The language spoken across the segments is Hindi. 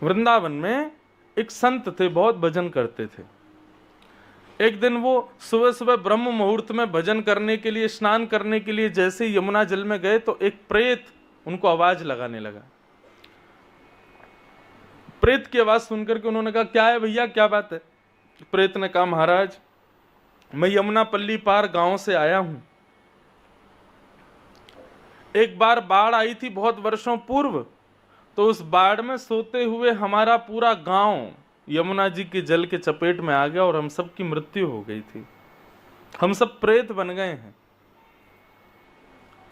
वृंदावन में एक संत थे, बहुत भजन करते थे। एक दिन वो सुबह सुबह ब्रह्म मुहूर्त में भजन करने के लिए, स्नान करने के लिए जैसे ही यमुना जल में गए तो एक प्रेत उनको आवाज लगाने लगा। प्रेत की आवाज सुनकर के उन्होंने कहा, क्या है भैया, क्या बात है? प्रेत ने कहा, महाराज मैं यमुना पल्ली पार गांव से आया हूं। एक बार बाढ़ आई थी बहुत वर्षों पूर्व, तो उस बाढ़ में सोते हुए हमारा पूरा गांव यमुना जी के जल के चपेट में आ गया और हम सब की मृत्यु हो गई थी। हम सब प्रेत बन गए हैं।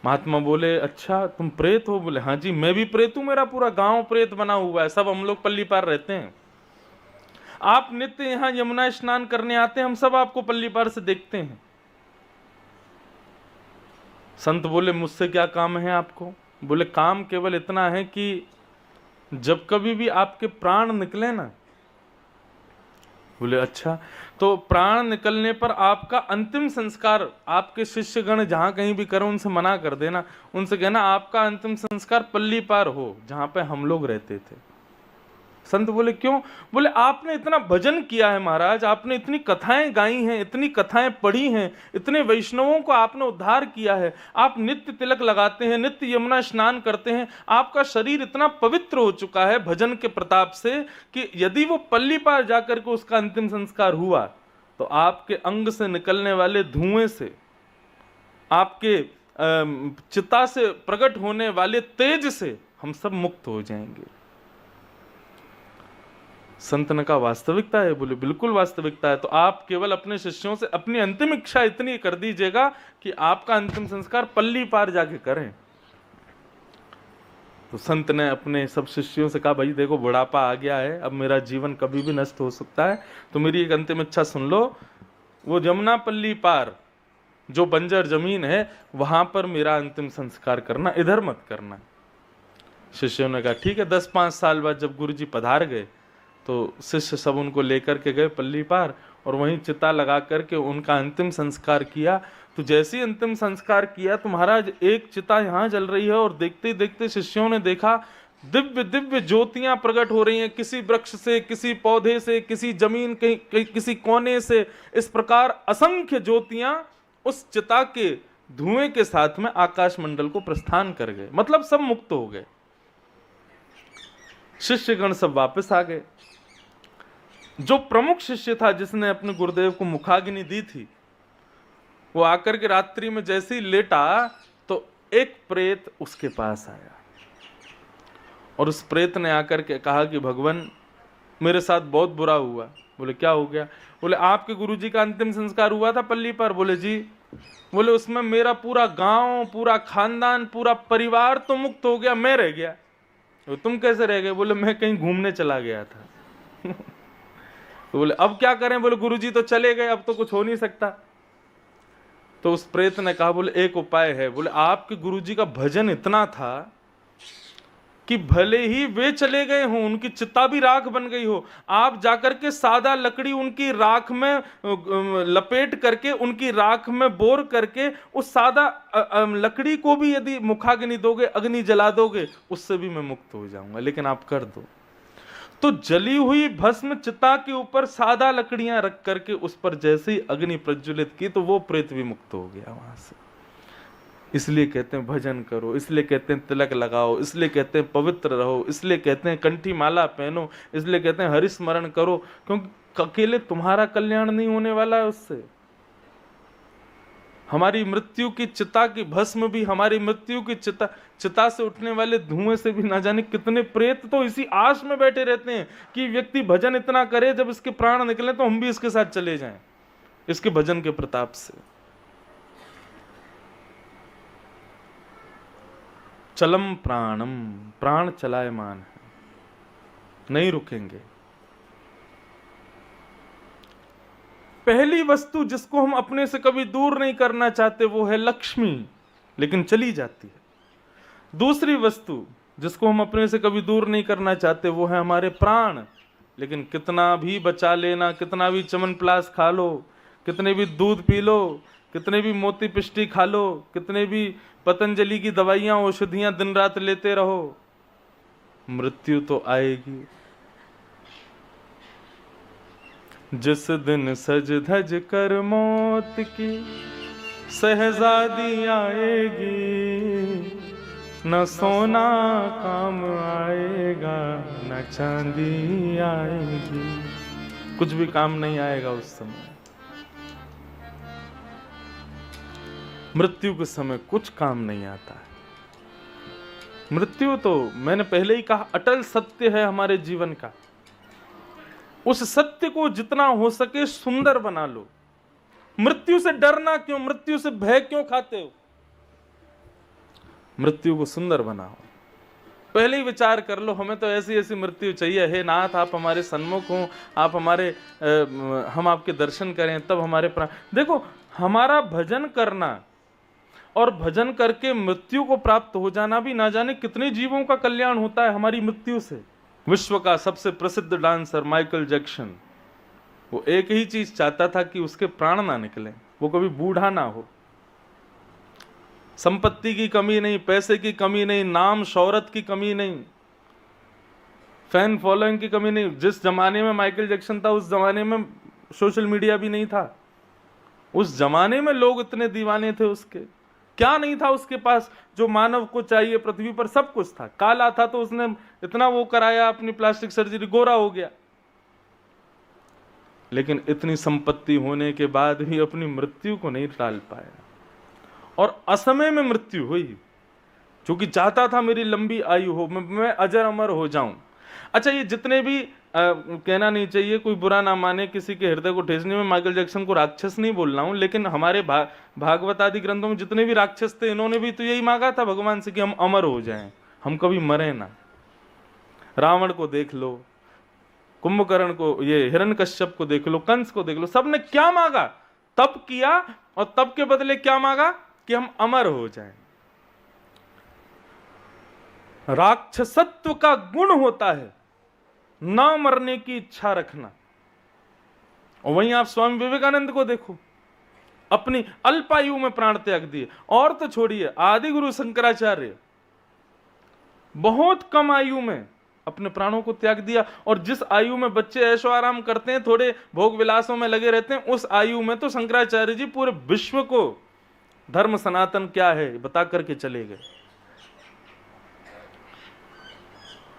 महात्मा बोले, अच्छा तुम प्रेत हो? बोले, हाँ जी मैं भी प्रेत हूं, मेरा पूरा गांव प्रेत बना हुआ है, सब हम लोग पल्ली पार रहते हैं। आप नित्य यहां यमुना स्नान करने आते हैं, हम सब आपको पल्ली पार से देखते हैं। संत बोले, मुझसे क्या काम है आपको? बोले, काम केवल इतना है कि जब कभी भी आपके प्राण निकले ना। बोले, अच्छा, तो प्राण निकलने पर आपका अंतिम संस्कार आपके शिष्यगण जहां कहीं भी करें उनसे मना कर देना, उनसे कहना आपका अंतिम संस्कार पल्ली पार हो जहां पे हम लोग रहते थे। संत बोले, क्यों? बोले, आपने इतना भजन किया है महाराज, आपने इतनी कथाएं गाई हैं, इतनी कथाएं पढ़ी हैं, इतने वैष्णवों को आपने उद्धार किया है, आप नित्य तिलक लगाते हैं, नित्य यमुना स्नान करते हैं, आपका शरीर इतना पवित्र हो चुका है भजन के प्रताप से कि यदि वो पल्ली पार जाकर के उसका अंतिम संस्कार हुआ तो आपके अंग से निकलने वाले धुएं से, आपके चिता से प्रकट होने वाले तेज से हम सब मुक्त हो जाएंगे। संत ने कहा, वास्तविकता है? बोले, बिल्कुल वास्तविकता है। तो आप केवल अपने शिष्यों से अपनी अंतिम इच्छा इतनी कर दीजिएगा कि आपका अंतिम संस्कार पल्ली पार जाके करें। तो संत ने अपने सब शिष्यों से कहा, भाई देखो बुढ़ापा आ गया है, अब मेरा जीवन कभी भी नष्ट हो सकता है, तो मेरी एक अंतिम इच्छा सुन लो, वो जमुना पल्ली पार जो बंजर जमीन है वहां पर मेरा अंतिम संस्कार करना, इधर मत करना। शिष्यों ने कहा, ठीक है। 10-5 साल बाद जब गुरु जी पधार गए तो शिष्य सब उनको लेकर के गए पल्ली पार और वहीं चिता लगा करके उनका अंतिम संस्कार किया। तो जैसे ही अंतिम संस्कार किया तो महाराज एक चिता यहाँ जल रही है और देखते ही देखते शिष्यों ने देखा दिव्य दिव्य ज्योतियां प्रकट हो रही हैं, किसी वृक्ष से, किसी पौधे से, किसी जमीन के किसी कोने से, इस प्रकार असंख्य ज्योतियां उस चिता के धुएं के साथ में आकाश मंडल को प्रस्थान कर गए। मतलब सब मुक्त हो गए। शिष्यगण सब वापस आ गए। जो प्रमुख शिष्य था जिसने अपने गुरुदेव को मुखाग्नि दी थी, वो आकर के रात्रि में जैसे ही लेटा तो एक प्रेत उसके पास आया और उस प्रेत ने आकर के कहा कि भगवान मेरे साथ बहुत बुरा हुआ। बोले, क्या हो गया? बोले, आपके गुरुजी का अंतिम संस्कार हुआ था पल्ली पर। बोले, जी। बोले, उसमें मेरा पूरा गांव, पूरा खानदान, पूरा परिवार तो मुक्त हो गया, मैं रह गया। तुम कैसे रह गए? बोले, मैं कहीं घूमने चला गया था। तो बोले, अब क्या करें? बोले, गुरुजी तो चले गए, अब तो कुछ हो नहीं सकता। तो उस प्रेत ने कहा, बोले, एक उपाय है। बोले, आपके गुरुजी का भजन इतना था कि भले ही वे चले गए हों, उनकी चिता भी राख बन गई हो, आप जाकर के सादा लकड़ी उनकी राख में लपेट करके, उनकी राख में बोर करके उस सादा लकड़ी को भी यदि मुखाग्नि दोगे, अग्नि जला दोगे, उससे भी मैं मुक्त हो जाऊंगा, लेकिन आप कर दो। तो जली हुई भस्म चिता के ऊपर सादा लकड़ियां रख करके उस पर जैसे ही अग्नि प्रज्वलित की तो वो प्रेत भी मुक्त हो गया वहां से। इसलिए कहते हैं भजन करो, इसलिए कहते हैं तिलक लगाओ, इसलिए कहते हैं पवित्र रहो, इसलिए कहते हैं कंठी माला पहनो, इसलिए कहते हैं हरि स्मरण करो, क्योंकि अकेले तुम्हारा कल्याण नहीं होने वाला है उससे। हमारी मृत्यु की चिता की भस्म भी, हमारी मृत्यु की चिता से उठने वाले धुएं से भी ना जाने कितने प्रेत तो इसी आस में बैठे रहते हैं कि व्यक्ति भजन इतना करे, जब इसके प्राण निकले तो हम भी इसके साथ चले जाएं, इसके भजन के प्रताप से। चलम प्राणम, प्राण चलायमान है, नहीं रुकेंगे। पहली वस्तु जिसको हम अपने से कभी दूर नहीं करना चाहते वो है लक्ष्मी, लेकिन चली जाती है। दूसरी वस्तु जिसको हम अपने से कभी दूर नहीं करना चाहते वो है हमारे प्राण, लेकिन कितना भी बचा लेना, कितना भी च्यवनप्राश खा लो, कितने भी दूध पी लो, कितने भी मोती पिष्टी खा लो, कितने भी पतंजलि की दवाइयां औषधियां दिन रात लेते रहो, मृत्यु तो आएगी। जिस दिन सज धज कर मौत की शहजादी आएगी, न सोना काम आएगा न चांदी आएगी, कुछ भी काम नहीं आएगा उस समय। मृत्यु के समय कुछ काम नहीं आता है। मृत्यु तो मैंने पहले ही कहा अटल सत्य है हमारे जीवन का। उस सत्य को जितना हो सके सुंदर बना लो। मृत्यु से डरना क्यों, मृत्यु से भय क्यों खाते हो? मृत्यु को सुंदर बनाओ। पहले ही विचार कर लो, हमें तो ऐसी ऐसी मृत्यु चाहिए। हे नाथ, आप हमारे सन्मुख हो, आप हमारे हम आपके दर्शन करें, तब हमारे प्राण। देखो, हमारा भजन करना और भजन करके मृत्यु को प्राप्त हो जाना भी ना जाने कितने जीवों का कल्याण होता है हमारी मृत्यु से। विश्व का सबसे प्रसिद्ध डांसर माइकल जैक्सन, वो एक ही चीज चाहता था कि उसके प्राण ना निकले, वो कभी बूढ़ा ना हो। संपत्ति की कमी नहीं, पैसे की कमी नहीं, नाम शौहरत की कमी नहीं, फैन फॉलोइंग की कमी नहीं। जिस जमाने में माइकल जैक्सन था उस जमाने में सोशल मीडिया भी नहीं था। उस जमाने में लोग इतने दीवाने थे उसके। क्या नहीं था उसके पास जो मानव को चाहिए? पृथ्वी पर सब कुछ था। काला था तो उसने इतना वो कराया, अपनी प्लास्टिक सर्जरी, गोरा हो गया। लेकिन इतनी संपत्ति होने के बाद भी अपनी मृत्यु को नहीं टाल पाया और असमय में मृत्यु हुई, क्योंकि चाहता था मेरी लंबी आयु हो, मैं अजर अमर हो जाऊं। अच्छा, ये जितने भी कहना नहीं चाहिए, कोई बुरा ना माने, किसी के हृदय को ठेसने में माइकल जैक्सन को राक्षस नहीं बोल रहा हूं, लेकिन हमारे भागवत आदि ग्रंथों में जितने भी राक्षस थे, इन्होंने भी तो यही मांगा था भगवान से कि हम अमर हो जाएं, हम कभी मरे ना। रावण को देख लो, कुंभकर्ण को, ये हिरण्यकश्यप को देख लो, कंस को देख लो, सबने क्या मांगा? तप किया और तप के बदले क्या मांगा? कि हम अमर हो जाएं। राक्षसत्व का गुण होता है ना मरने की इच्छा रखना। और वहीं आप स्वामी विवेकानंद को देखो, अपनी अल्पायु में प्राण त्याग दिए। और तो छोड़िए, आदि गुरु शंकराचार्य बहुत कम आयु में अपने प्राणों को त्याग दिया। और जिस आयु में बच्चे ऐशो आराम करते हैं, थोड़े भोग विलासों में लगे रहते हैं, उस आयु में तो शंकराचार्य जी पूरे विश्व को धर्म सनातन क्या है बता करके चले गए।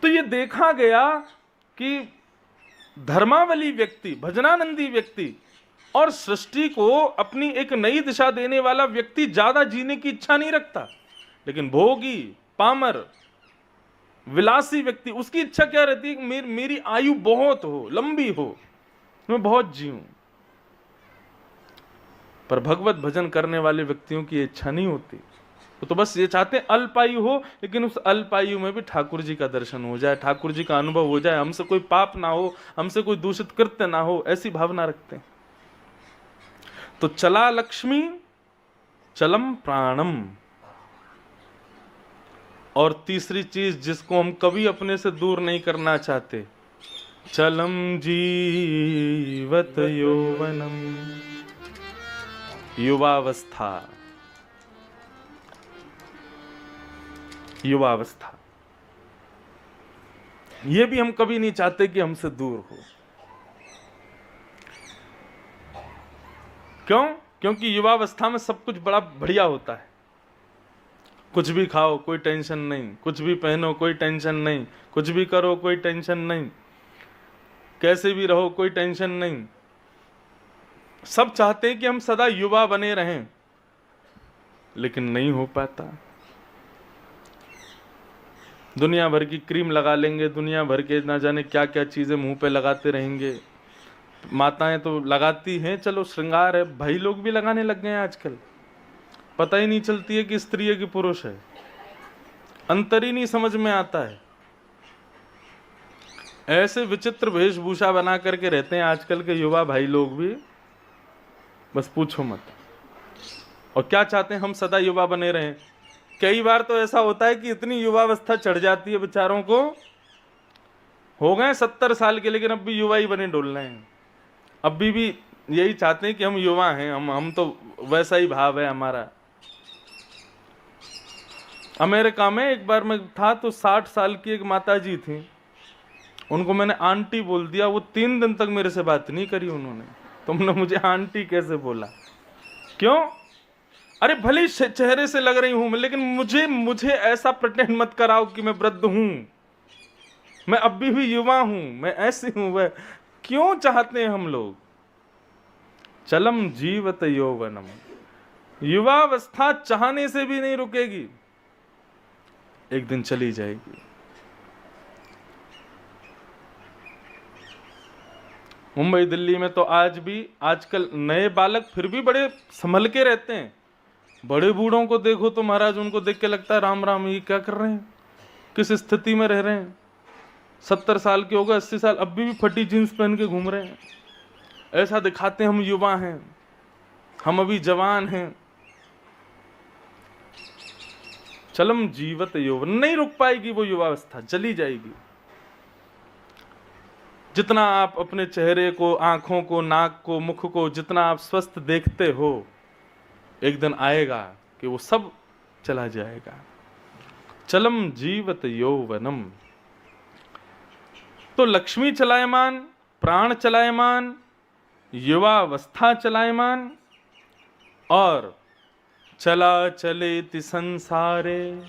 तो ये देखा गया कि धर्मावली व्यक्ति, भजनानंदी व्यक्ति और सृष्टि को अपनी एक नई दिशा देने वाला व्यक्ति ज्यादा जीने की इच्छा नहीं रखता। लेकिन भोगी, पामर, विलासी व्यक्ति, उसकी इच्छा क्या रहती है कि मेरी आयु बहुत हो, लंबी हो, मैं बहुत जीऊं। पर भगवत भजन करने वाले व्यक्तियों की इच्छा नहीं होती। वो तो बस ये चाहते हैं अल्पायु हो, लेकिन उस अल्पायु में भी ठाकुर जी का दर्शन हो जाए, ठाकुर जी का अनुभव हो जाए, हमसे कोई पाप ना हो, हमसे कोई दूषित कृत्य ना हो, ऐसी भावना रखते हैं। तो चला लक्ष्मी चलम प्राणम। और तीसरी चीज जिसको हम कभी अपने से दूर नहीं करना चाहते, चलम जीवत यौवनम, युवावस्था। युवावस्था ये भी हम कभी नहीं चाहते कि हमसे दूर हो। क्यों? क्योंकि युवावस्था में सब कुछ बड़ा बढ़िया होता है। कुछ भी खाओ कोई टेंशन नहीं, कुछ भी पहनो कोई टेंशन नहीं, कुछ भी करो कोई टेंशन नहीं, कैसे भी रहो कोई टेंशन नहीं। सब चाहते हैं कि हम सदा युवा बने रहें, लेकिन नहीं हो पाता। दुनिया भर की क्रीम लगा लेंगे, दुनिया भर के ना जाने क्या क्या चीजें मुंह पे लगाते रहेंगे। माताएं तो लगाती हैं, चलो श्रृंगार है, भाई लोग भी लगाने लग गए हैं आजकल। पता ही नहीं चलती है कि स्त्री है कि पुरुष है, अंतर ही नहीं समझ में आता है। ऐसे विचित्र वेशभूषा बना करके रहते हैं आजकल के युवा भाई लोग भी, बस पूछो मत। और क्या चाहते हैं? हम सदा युवा बने रहें। कई बार तो ऐसा होता है कि इतनी युवावस्था चढ़ जाती है बेचारों को, हो गए 70 साल के, लेकिन अब भी युवा ही बने डोल रहे हैं। अब भी यही चाहते हैं कि हम युवा हैं, हम तो वैसा ही भाव है हमारा। अमेरिका में एक बार मैं था तो 60 साल की एक माता जी थी, उनको मैंने आंटी बोल दिया, वो 3 दिन तक मेरे से बात नहीं करी उन्होंने। तुमने मुझे आंटी कैसे बोला? क्यों? अरे भले ही चेहरे से लग रही हूं मैं, लेकिन मुझे ऐसा प्रिटेंड मत कराओ कि मैं वृद्ध हूं। मैं अभी भी युवा हूं, मैं ऐसी हूं। वह क्यों चाहते हैं हम लोग? चलम जीवत यौवनम, युवावस्था चाहने से भी नहीं रुकेगी, एक दिन चली जाएगी। मुंबई दिल्ली में तो आज भी आजकल नए बालक फिर भी बड़े संभल के रहते हैं। बड़े बूढ़ों को देखो तो महाराज, उनको देख के लगता है राम राम, ये क्या कर रहे हैं, किस स्थिति में रह रहे हैं। 70 साल के हो गए, 80 साल, अब भी फटी जींस पहन के घूम रहे हैं। ऐसा दिखाते हैं हम युवा हैं, हम अभी जवान हैं। चलम जीवत यौवन, नहीं रुक पाएगी वो युवावस्था, चली जाएगी। जितना आप अपने चेहरे को, आंखों को, नाक को, मुख को जितना आप स्वस्थ देखते हो, एक दिन आएगा कि वो सब चला जाएगा। चलम जीवत यौवनम, तो लक्ष्मी चलायमान, प्राण चलायमान, युवावस्था चलायमान, और चला चलेति संसारे,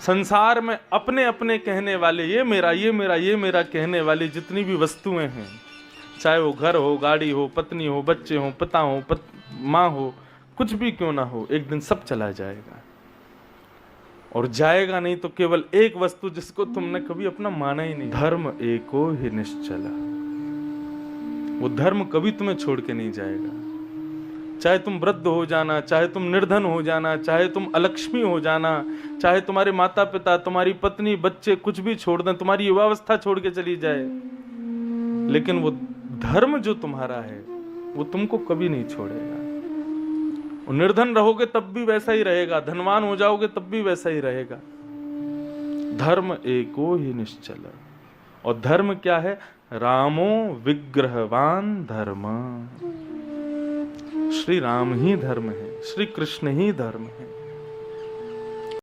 संसार में अपने अपने कहने वाले, ये मेरा, ये मेरा, ये मेरा कहने वाली जितनी भी वस्तुएं हैं, चाहे वो घर हो, गाड़ी हो, पत्नी हो, बच्चे हो, पिता हो, माँ हो, कुछ भी क्यों ना हो, एक दिन सब चला जाएगा। और जाएगा नहीं तो केवल एक वस्तु जिसको तुमने कभी अपना माना ही नहीं, धर्म एको ही निश्चला। वो धर्म कभी तुम्हें छोड़ के नहीं जाएगा। चाहे तुम वृद्ध हो जाना, चाहे तुम निर्धन हो जाना, चाहे तुम अलक्ष्मी हो जाना, चाहे तुम्हारे माता पिता, तुम्हारी पत्नी, बच्चे कुछ भी छोड़ दें, तुम्हारी युवावस्था छोड़ के चली जाए, लेकिन वो धर्म जो तुम्हारा है वो तुमको कभी नहीं छोड़ेगा। निर्धन रहोगे तब भी वैसा ही रहेगा, धनवान हो जाओगे तब भी वैसा ही रहेगा। धर्म एको ही निश्चल। और धर्म क्या है? रामो विग्रहवान धर्म। श्री राम ही धर्म है, श्री कृष्ण ही धर्म है।